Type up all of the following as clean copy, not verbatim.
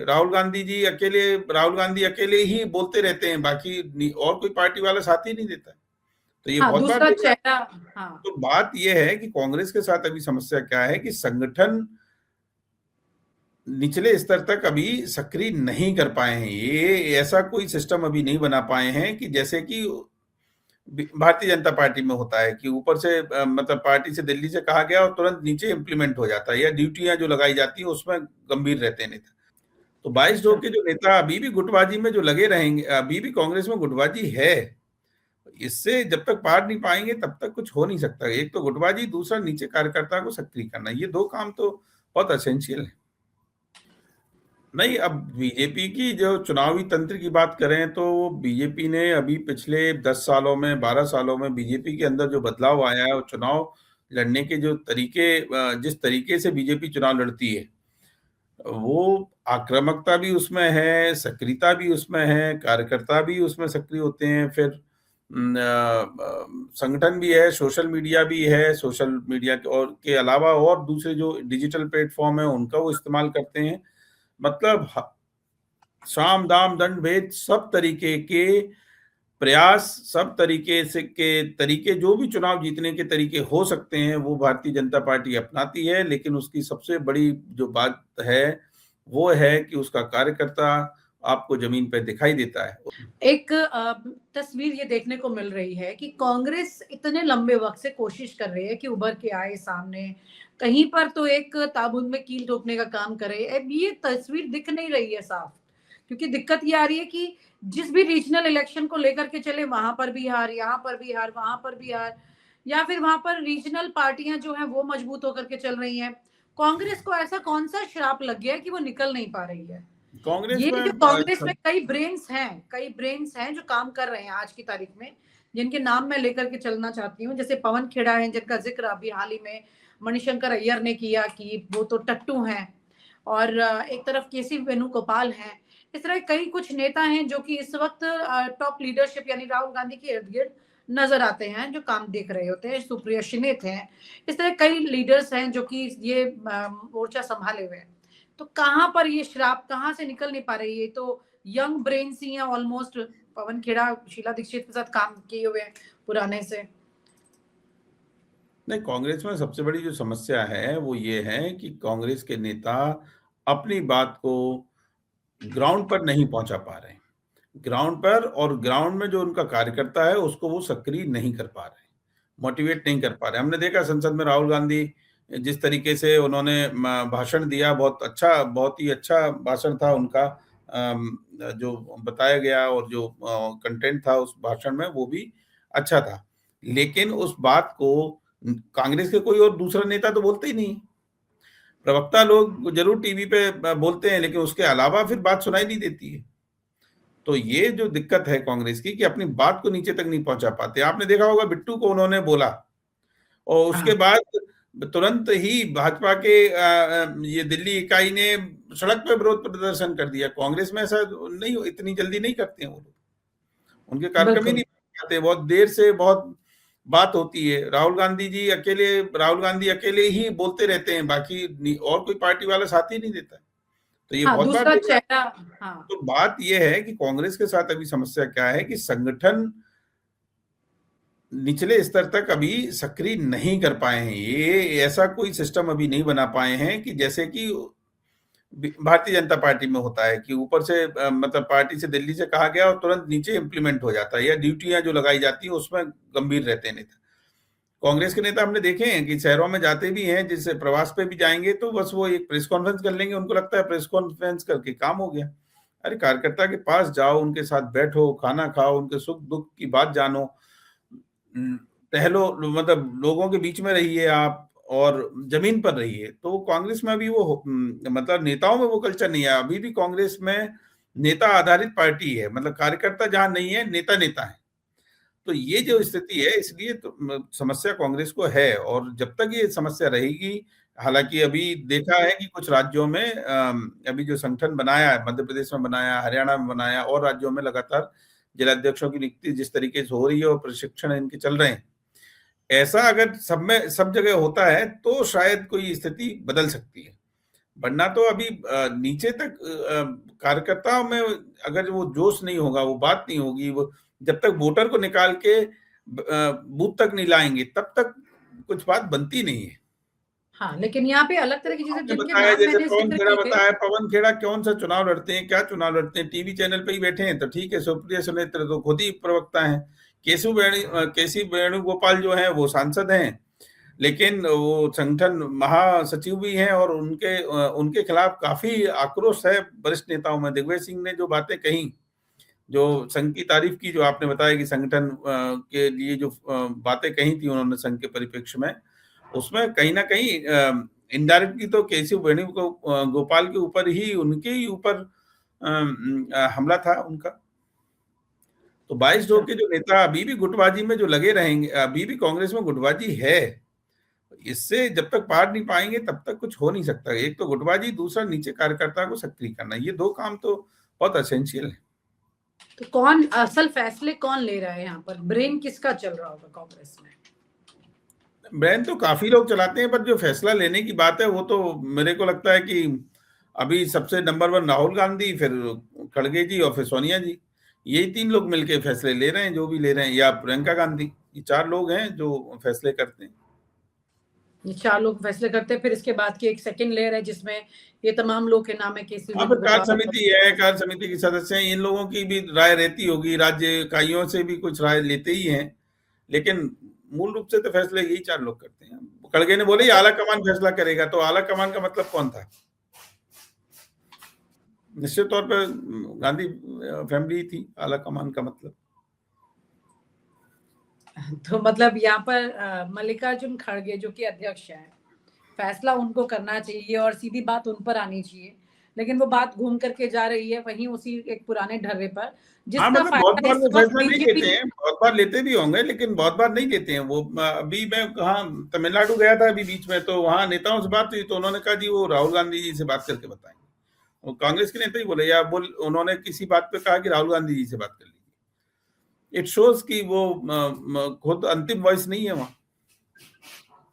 राहुल गांधी अकेले ही बोलते रहते हैं, बाकी और कोई पार्टी वाला साथ ही नहीं देता। तो ये हाँ, बहुत बार दूसरा देखा। चेहरा। हाँ, तो बात ये है कि कांग्रेस के साथ अभी समस्या क्या है कि संगठन निचले स्तर तक अभी सक्रिय नहीं कर पाए हैं। ये ऐसा कोई सिस्टम अभी नहीं बना पाए हैं कि जैसे कि भारतीय जनता पार्टी में होता है कि ऊपर से मतलब पार्टी से, दिल्ली से कहा गया और तुरंत नीचे इम्प्लीमेंट हो जाता है, या ड्यूटियां जो लगाई जाती है उसमें गंभीर रहते हैं नेता। तो 22 अच्छा। लोग के जो नेता अभी भी गुटबाजी में जो लगे रहेंगे, अभी भी कांग्रेस में गुटबाजी है। इससे जब तक पार नहीं पाएंगे तब तक कुछ हो नहीं सकता। एक तो गुटबाजी, दूसरा नीचे कार्यकर्ता को सक्रिय करना, ये दो काम तो बहुत असेंशियल है। नहीं, अब बीजेपी की जो चुनावी तंत्र की बात करें तो बीजेपी ने अभी पिछले 10 सालों में, 12 सालों में बीजेपी के अंदर जो बदलाव आया है और चुनाव लड़ने के जो तरीके, जिस तरीके से बीजेपी चुनाव लड़ती है, वो आक्रामकता भी उसमें है, सक्रियता भी उसमें है, कार्यकर्ता भी उसमें सक्रिय होते हैं। फिर संगठन भी है, सोशल मीडिया भी है, सोशल मीडिया के अलावा और दूसरे जो डिजिटल प्लेटफॉर्म है उनका वो इस्तेमाल करते हैं। मतलब साम दाम दंड भेद सब तरीके के प्रयास, सब तरीके से के तरीके, जो भी चुनाव जीतने के तरीके हो सकते हैं वो भारतीय जनता पार्टी अपनाती है। लेकिन उसकी सबसे बड़ी जो बात है वो है कि उसका कार्यकर्ता आपको जमीन पे दिखाई देता है। एक तस्वीर ये देखने को मिल रही है कि कांग्रेस इतने लंबे वक्त से कोशिश कर रही है कि उभर के आए सामने, कहीं पर तो एक ताबूत में कील ठोकने का काम करे। अब ये तस्वीर दिख नहीं रही है साफ, क्योंकि दिक्कत ये आ रही है कि जिस भी रीजनल इलेक्शन को लेकर के चले, वहां पर भी हार, यहाँ पर भी हार, वहां पर भी हार, या फिर वहां पर रीजनल पार्टियां जो है वो मजबूत होकर के चल रही हैं। कांग्रेस को ऐसा कौन सा श्राप लग गया है कि वो निकल नहीं पा रही है? कांग्रेस ये में जो कांग्रेस में कई ब्रेन्स हैं जो काम कर रहे हैं आज की तारीख में, जिनके नाम मैं लेकर के चलना चाहती हूँ, जैसे पवन खेड़ा है, जिनका जिक्र अभी हाल ही में मणिशंकर अय्यर ने किया कि वो तो टट्टू हैं, और एक तरफ केसी वेणुगोपाल हैं। इस तरह कई कुछ नेता हैं जो कि इस वक्त टॉप लीडरशिप यानी राहुल गांधी के इर्द गिर्द नजर आते हैं, जो काम देख रहे होते हैं। सुप्रिया शिनेत हैं, इस तरह कई लीडर्स हैं जो कि ये मोर्चा संभाले हुए हैं। तो कहाँ पर ये श्राप, कहाँ से निकल नहीं पा रही है? तो यंग ब्रेन्स ही हैं ऑलमोस्ट। पवन खेड़ा शीला दीक्षित के साथ काम किए हुए हैं पुराने से। नहीं, कांग्रेस में सबसे बड़ी जो समस्या है वो ये है कि कांग्रेस के नेता अपनी बात को ग्राउंड पर नहीं पहुंचा पा रहे हैं। ग्राउंड पर, और ग्राउंड में जो उनका कार्यकर्ता है उसको वो सक्रिय नहीं कर पा रहे, मोटिवेट नहीं कर पा रहे। हमने देखा संसद में राहुल गांधी जिस तरीके से उन्होंने भाषण दिया, बहुत अच्छा, बहुत ही अच्छा भाषण था उनका। जो बताया गया और जो कंटेंट था उस भाषण में वो भी अच्छा था। लेकिन उस बात को कांग्रेस के कोई और दूसरा नेता तो बोलते ही नहीं। प्रवक्ता लोग जरूर टीवी पे बोलते हैं, लेकिन उसके अलावा फिर बात सुनाई नहीं देती है। तो ये जो दिक्कत है कांग्रेस की कि अपनी बात को नीचे तक नहीं पहुंचा पाते। आपने देखा होगा बिट्टू को उन्होंने बोला और उसके हाँ, बाद तुरंत ही भाजपा के ये दिल्ली इकाई ने सड़क पे विरोध प्रदर्शन कर दिया। कांग्रेस में ऐसा नहीं, इतनी जल्दी नहीं करते हैं वो लोग, उनके कार्यक्रम ही बिल्कुल। नहीं आते, बहुत देर से बहुत बात होती है। राहुल गांधी अकेले ही बोलते रहते हैं, बाकी और कोई पार्टी वाला साथ ही नहीं देता। तो ये हाँ, बहुत बार दूसरा देखा। चेहरा। हाँ, तो बात यह है कि कांग्रेस के साथ अभी समस्या क्या है कि संगठन निचले स्तर तक अभी सक्रिय नहीं कर पाए हैं। ये ऐसा कोई सिस्टम अभी नहीं बना पाए हैं कि जैसे कि भारतीय जनता पार्टी में होता है कि ऊपर से मतलब पार्टी से, दिल्ली से कहा गया और तुरंत नीचे इम्प्लीमेंट हो जाता है, या ड्यूटियां जो लगाई जाती है उसमें गंभीर रहते हैं नेता। कांग्रेस के नेता हमने देखे हैं कि शहरों में जाते भी हैं, जिससे प्रवास पे भी जाएंगे तो बस वो एक प्रेस कॉन्फ्रेंस कर लेंगे, उनको लगता है प्रेस कॉन्फ्रेंस करके काम हो गया। अरे कार्यकर्ता के पास जाओ, उनके साथ बैठो, खाना खाओ, उनके सुख दुख की बात जानो, टहलो, मतलब लोगों के बीच में रहिए आप, और जमीन पर रहिए। तो कांग्रेस में अभी वो मतलब नेताओं में वो कल्चर नहीं है। अभी भी कांग्रेस में नेता आधारित पार्टी है, मतलब कार्यकर्ता जहां नहीं है, नेता नेता है। तो ये जो स्थिति है, इसलिए तो समस्या कांग्रेस को है, और जब तक ये समस्या रहेगी, हालांकि अभी देखा है कि कुछ राज्यों में अभी जो संगठन बनाया है, मध्य प्रदेश में बनाया, हरियाणा में बनाया, और राज्यों में लगातार जिलाध्यक्षों की नियुक्ति जिस तरीके से हो रही है और प्रशिक्षण इनके चल रहे हैं, ऐसा अगर सब में सब जगह होता है तो शायद कोई स्थिति बदल सकती है। वरना तो अभी नीचे तक कार्यकर्ताओं में अगर वो जोश नहीं होगा, वो बात नहीं होगी, वो जब तक वोटर को निकाल के बूथ तक नहीं लाएंगे तब तक कुछ बात बनती नहीं है। हाँ, लेकिन यहाँ पे अलग तरह की चीजें आपने जिनके बताया नाम जैसे मैंने पवन जिक्र खेड़ा किए। बताया, पवन खेड़ा कौन सा चुनाव लड़ते हैं, क्या चुनाव लड़ते हैं, टीवी चैनल पे ही बैठे हैं तो ठीक है, सुप्रिया सुलेत्र तो खुद ही प्रवक्ता हैं, केसी वेणुगोपाल जो है वो सांसद हैं, लेकिन वो संगठन महासचिव भी हैं और उनके खिलाफ काफी आक्रोश है वरिष्ठ नेताओं में। दिग्विजय सिंह ने जो बातें कही, जो संघ की तारीफ की, जो आपने बताया कि संगठन के लिए जो बातें कही थी उन्होंने संघ के परिप्रेक्ष्य में, उसमें कहीं ना कहीं इनडायरेक्टली तो केशव वेणुगोपाल के ऊपर ही, उनके ही ऊपर हमला था उनका। तो 22 जो के जो नेता अभी भी गुटबाजी में जो लगे रहेंगे, अभी भी कांग्रेस में गुटबाजी है, इससे जब तक पार नहीं पाएंगे तब तक कुछ हो नहीं सकता। एक तो गुटबाजी, दूसरा नीचे कार्यकर्ता को सक्रिय करना, ये दो काम तो बहुत एसेंशियल है। तो कौन असल फैसले कौन ले रहा है यहाँ पर? ब्रेन किसका चल रहा होगा कांग्रेस में? ब्रेन तो काफी लोग चलाते हैं, पर जो फैसला लेने की बात है वो तो मेरे को लगता है कि अभी सबसे नंबर 1 राहुल गांधी, फिर खड़गे जी और फिर सोनिया जी, यही 3 लोग मिलके फैसले ले रहे हैं, जो भी ले रहे हैं, या प्रियंका गांधी, ये 4 लोग हैं जो फैसले करते हैं। ये 4 लोग फैसले करते हैं, फिर इसके बाद की एक सेकंड लेयर है जिसमें ये तमाम लोग के नाम है, केसी अब कार्य समिति है, कार्य समिति के सदस्य हैं, इन लोगों की भी राय रहती होगी, राज्य इकाइयों से भी कुछ राय लेते ही हैं, लेकिन मूल रूप से तो फैसले यही 4 लोग करते हैं। खड़गे ने बोले आला कमान फैसला करेगा, तो आला कमान का मतलब कौन था? निश्चित तौर पर गांधी फैमिली थी आला कमान का मतलब। तो मतलब यहाँ पर मल्लिकार्जुन खड़गे जो कि अध्यक्ष हैं, फैसला उनको करना चाहिए और सीधी बात उन पर आनी चाहिए, लेकिन वो बात घूम करके जा रही है वहीं उसी एक पुराने ढर्रे पर, जिसका मतलब बहुत फायदा बार इस वो वक्त फैसला नहीं लेते हैं, बहुत बार लेते भी होंगे, लेकिन बहुत बार नहीं लेते हैं वो। अभी मैं कहाँ तमिलनाडु गया था अभी बीच में, तो वहां नेताओं से बात हुई तो उन्होंने कहा जी वो राहुल गांधी जी से बात करके बताएंगे। वो कांग्रेस के नेता ही बोले, या उन्होंने किसी बात पे कहा कि राहुल गांधी जी से बात कर लीजिए। इट शोज कि वो खुद अंतिम वॉइस नहीं है वहां।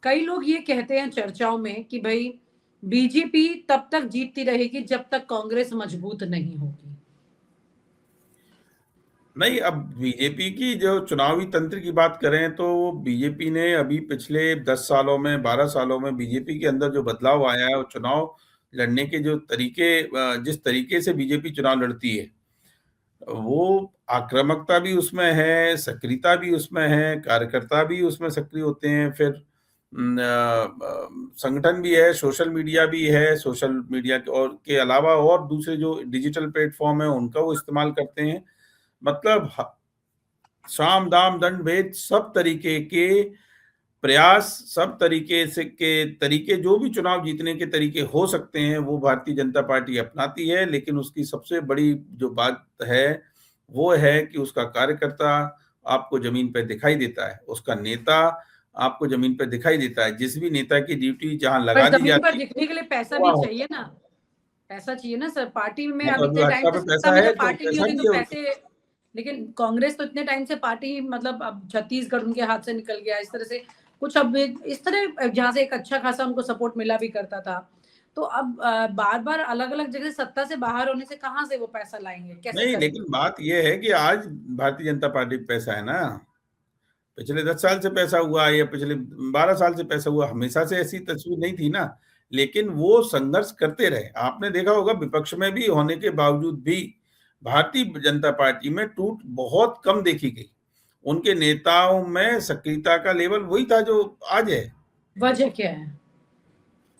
कई लोग ये कहते हैं चर्चाओं में कि भाई बीजेपी तब तक जीतती रहेगी जब तक कांग्रेस मजबूत नहीं होगी। नहीं, अब बीजेपी की जो चुनावी तंत्र की बात करें तो बीजेपी ने अभी पिछले 10 सालों में, 12 सालों में बीजेपी के अंदर जो बदलाव आया है और चुनाव लड़ने के जो तरीके, जिस तरीके से बीजेपी चुनाव लड़ती है, वो आक्रामकता भी उसमें है, सक्रियता भी उसमें है, कार्यकर्ता भी उसमें सक्रिय होते हैं, फिर संगठन भी है, सोशल मीडिया भी है, सोशल मीडिया के अलावा और दूसरे जो डिजिटल प्लेटफॉर्म है उनका वो इस्तेमाल करते हैं। मतलब साम दाम दंड भेद सब तरीके के प्रयास, सब तरीके से के तरीके, जो भी चुनाव जीतने के तरीके हो सकते हैं वो भारतीय जनता पार्टी अपनाती है। लेकिन उसकी सबसे बड़ी जो बात है वो है कि उसका कार्यकर्ता आपको जमीन पर दिखाई देता है, उसका नेता आपको जमीन पर दिखाई देता है। जिस भी नेता की ड्यूटी जहां लगा दी जमीन पर जाती दिखने के लिए पैसा भी है, चाहिए ना, पैसा चाहिए ना सर। पार्टी में तो अब अभी इतने टाइम भाजपा से पे सत्ता पैसा में है जब तो पार्टी नहीं पैसा होती ही तो है। पैसे, लेकिन कांग्रेस तो इतने टाइम से पार्टी, मतलब अब छत्तीसगढ़ उनके हाथ से निकल गया, इस तरह से कुछ, अब इस तरह जहां से एक अच्छा खासा उनको सपोर्ट मिला भी करता था, तो अब बार बार अलग अलग जगह सत्ता से बाहर होने से कहाँ से वो पैसा लाएंगे, कैसे नहीं, करेंगे? लेकिन बात यह है कि आज भारतीय जनता पार्टी पे पैसा है ना, पिछले 10 साल से पैसा हुआ या पिछले 12 साल से पैसा हुआ, हमेशा से ऐसी तस्वीर नहीं थी ना। लेकिन वो संघर्ष करते रहे, आपने देखा होगा विपक्ष में भी होने के बावजूद भी भारतीय जनता पार्टी में टूट बहुत कम देखी गई। उनके नेताओं में सक्रियता का लेवल वही था जो आज है। वजह क्या है?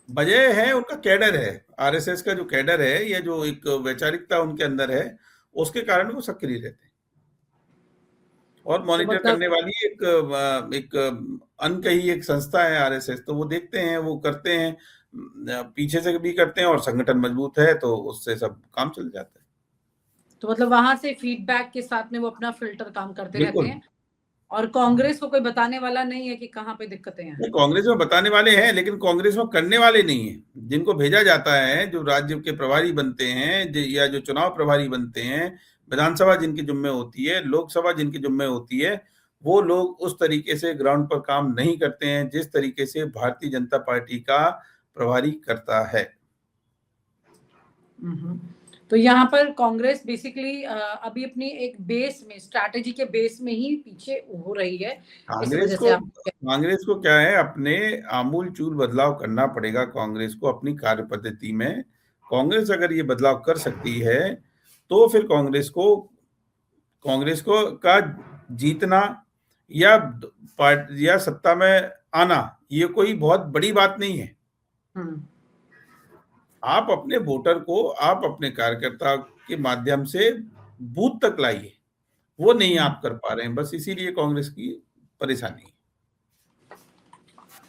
वजह है उनका कैडर है, आरएसएस का जो कैडर है या जो एक वैचारिकता उनके अंदर है, उसके कारण वो सक्रिय रहते हैं। और तो मॉनिटर मतलब करने वाली एक अनकही एक संस्था है आरएसएस, तो वो देखते हैं, वो करते हैं, पीछे से भी करते हैं, और संगठन मजबूत है तो उससे सब काम चल जाता है। तो मतलब वहां से फीडबैक के साथ में वो अपना फिल्टर काम करते रहते बिल्कुल। हैं, और कांग्रेस को कोई बताने वाला नहीं है कि कहाँ पे दिक्कतें हैं। नहीं, कांग्रेस में बताने वाले हैं, लेकिन कांग्रेस में करने वाले नहीं है। जिनको भेजा जाता है, जो राज्य के प्रभारी बनते हैं, या जो चुनाव प्रभारी बनते हैं, विधानसभा जिनकी जिम्मे होती है, लोकसभा जिनकी जिम्मे होती है, वो लोग उस तरीके से ग्राउंड पर काम नहीं करते हैं जिस तरीके से भारतीय जनता पार्टी का प्रभारी करता है। हम्म। तो यहाँ पर कांग्रेस बेसिकली अभी अपनी एक बेस में, स्ट्रैटेजी के बेस में ही पीछे हो रही है, इस कांग्रेस वजह से को आप कांग्रेस को क्या है, अपने आमूल चूल बदलाव करना पड़ेगा कांग्रेस को अपनी कार्य पद्धति में। कांग्रेस अगर ये बदलाव कर सकती है तो फिर कांग्रेस को का जीतना या या सत्ता में आना ये कोई बहुत बड़ी बात नहीं है। आप अपने वोटर को, आप अपने कार्यकर्ता के माध्यम से बूथ तक लाइए, वो नहीं आप कर पा रहे हैं, बस इसीलिए कांग्रेस की परेशानी है।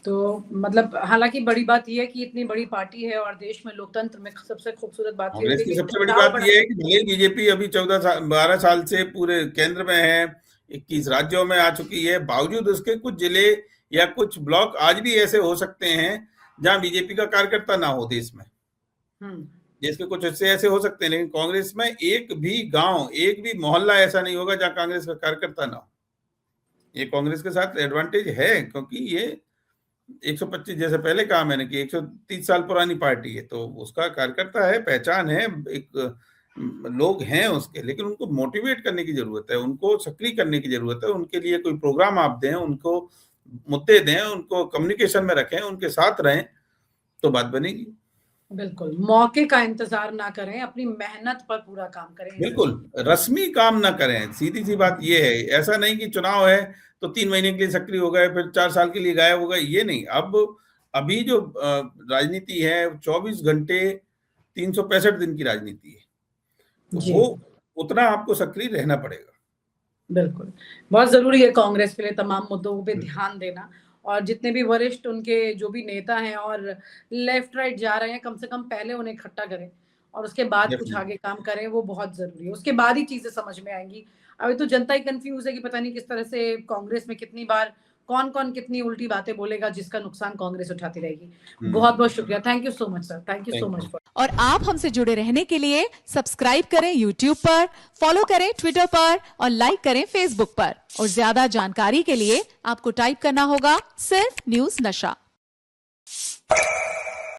तो मतलब हालांकि बड़ी बात यह है कि इतनी बड़ी पार्टी है और देश में लोकतंत्र में सबसे खूबसूरत बात ये कांग्रेस होती की है कि सबसे बड़ी चुनाव बात यह है कि भले बीजेपी अभी 12 साल से पूरे केंद्र में है, 21 राज्यों में आ चुकी है, बावजूद उसके कुछ जिले या कुछ ब्लॉक आज भी ऐसे हो सकते हैं जहां बीजेपी का कार्यकर्ता ना हो देश में। देश के कुछ हिस्से ऐसे हो सकते हैं, लेकिन कांग्रेस में एक भी गांव, एक भी मोहल्ला ऐसा नहीं होगा जहां कांग्रेस का कार्यकर्ता ना हो। ये कांग्रेस के साथ एडवांटेज है, क्योंकि ये 125, जैसे पहले कहा मैंने कि 130 साल पुरानी पार्टी है, तो उसका कार्यकर्ता है, पहचान है, एक लोग हैं उसके, लेकिन उनको मोटिवेट करने की जरूरत है, उनको सक्रिय करने की जरूरत है। उनके लिए कोई प्रोग्राम आप दें, उनको मुद्दे दें, उनको कम्युनिकेशन में रखें, उनके साथ रहें, तो बात बनेगी। बिल्कुल, मौके का इंतजार ना करें, अपनी मेहनत पर पूरा काम करें। बिल्कुल, रस्मी काम ना करें, सीधी सी बात ये है। ऐसा नहीं कि चुनाव है तो 3 महीने के लिए सक्रिय हो गए, फिर 4 साल के लिए गायब हो गए, ये नहीं। अब अभी जो राजनीति है 24 घंटे 365 दिन की राजनीति है, तो वो उतना आपको सक्रिय रहना पड़ेगा। बिल्कुल, बहुत जरूरी है कांग्रेस के लिए तमाम मुद्दों पे ध्यान देना, और जितने भी वरिष्ठ उनके जो भी नेता हैं और लेफ्ट राइट जा रहे हैं, कम से कम पहले उन्हें इकट्ठा करें और उसके बाद कुछ आगे काम करें, वो बहुत जरूरी है। उसके बाद ही चीजें समझ में आएंगी। अभी तो जनता ही कंफ्यूज है कि पता नहीं किस तरह से कांग्रेस में कितनी बार कौन कौन कितनी उल्टी बातें बोलेगा, जिसका नुकसान कांग्रेस उठाती रहेगी। बहुत बहुत शुक्रिया, thank you so much sir, thank you so much. और आप हमसे जुड़े रहने के लिए सब्सक्राइब करें YouTube पर, फॉलो करें Twitter पर और लाइक करें Facebook पर। और ज्यादा जानकारी के लिए आपको टाइप करना होगा सिर्फ न्यूज नशा।